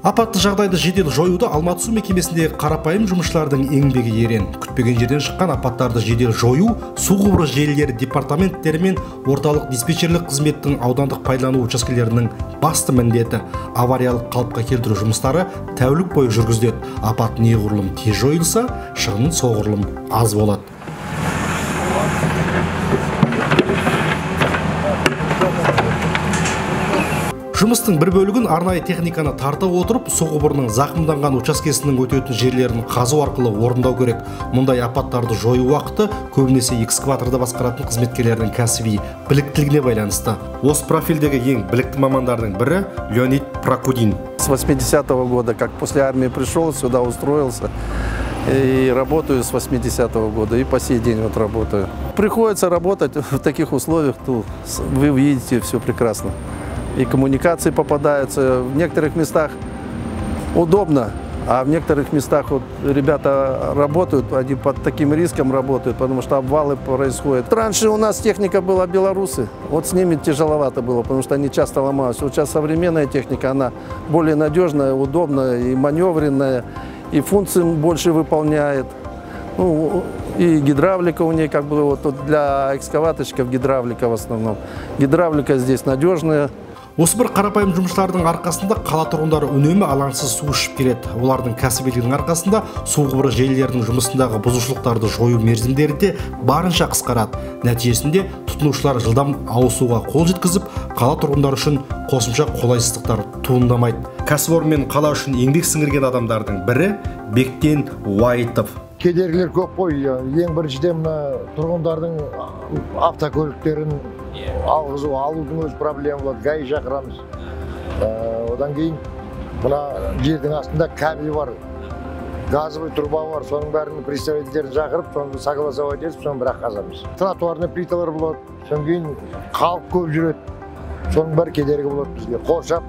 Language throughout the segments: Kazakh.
Апатты жағдайды жедел жоюда Алматы су мекемесіндегі қарапайым жұмысшылардың еңбегі ерен. Күтпеген жерден шыққан апаттарды жедел жою су құбыры желілері департаменттері мен орталық диспетчерлік қызметтің аудандық пайдалану учаскелерінің басты міндеті. Авариялық қалыпқа келтіру жұмыстары тәулік бойы жүргізіледі. Апат неғұрлым тез жойылса, шығын соғұрлым аз болады. Жұмыстың бір бөлігін арнайы техниканы тарта отырып, су құбырының зақымданған учаскесінің өтетін жерлерін қазу арқылы орындау керек. Мұндай апаттарды жою уақыты көбінесе экскаваторды басқаратын қызметкерлердің кәсіби біліктілігіне байланысты. Осы профильдегі ең білікті мамандардың бірі Леонид Прокудин. С 80-го года, как после армии пришел, сюда устроился и работаю с 80-го года и по сей день вот работаю. Приходится работать в таких условиях, вы видите, все прекрасно. И коммуникации попадаются. В некоторых местах удобно, а в некоторых местах вот ребята работают, они под таким риском работают, потому что обвалы происходят. Раньше у нас техника была белорусы, вот с ними тяжеловато было, потому что они часто ломались. Вот сейчас современная техника, она более надежная, удобная и маневренная, и функции больше выполняет. Ну, и гидравлика у нее как бы вот для экскаваторщиков гидравлика в основном. Гидравлика здесь надежная. Осы бір қарапайым жұмыстардың арқасында қала тұрғындары үнемі алаңсыз су ішіп келеді. Олардың кәсібилігінің арқасында су құбыры желілерінің жұмысындағы бұзушылықтарды жою мерзімдері де барынша қысқарады. Нәтижесінде тұтынушылар жылдам ауысуға қол жеткізіп, қала тұрғындары үшін қосымша қолайсыздықтар туындамайды. Кәсіпорын мен қала үшін еңбек сіңірген адамдардың бірі Бектен Уайтов. Кедергілер көп қой. Ең біріншіден тұрғындардың автокөліктерін алудың өз проблема болады. ГАИ шақырамыз. Одан кейін мына жердің астында кабель бар, газовый труба бар. Соның бәрін представительдерін шақырып, соны согласовать етіп, соны бірақ қазамыз. Тротуарный плиталар болады. Содан кейін халық көп жүреді. Соның бәрі кедергі болады бізге. Қоршап,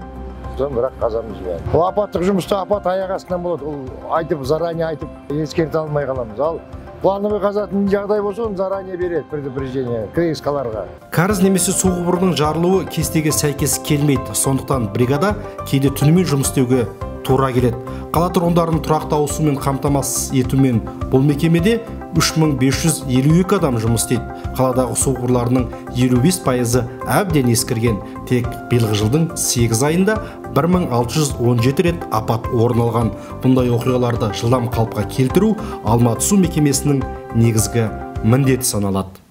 соны бірақ қазамыз. Ол апаттық жұмыста апат аяқ астынан болады. Ол айтып, заранее айтып, ескерте алмай қаламыз. Ал плановый қазатын жағдай болса, оны заранее береді предупреждение КСК-ларға. Кәріз немесе су құбырының жарылуы кестеге сәйкес келмейді. Сондықтан бригада кейде түнімен жұмыс істеуге тура келеді. Қала тұрғындарын тұрақты ауысумен қамтамасыз етумен бұл мекемеде 3552 адам жұмыс істейді. Қаладағы су құбырларының 55% әбден ескірген. Тек биылғы жылдың 8 айында 1617 рет апат орын алған. Бұндай оқиғаларды жылдам қалыпқа келтіру Алматы су мекемесінің негізгі міндеті саналады.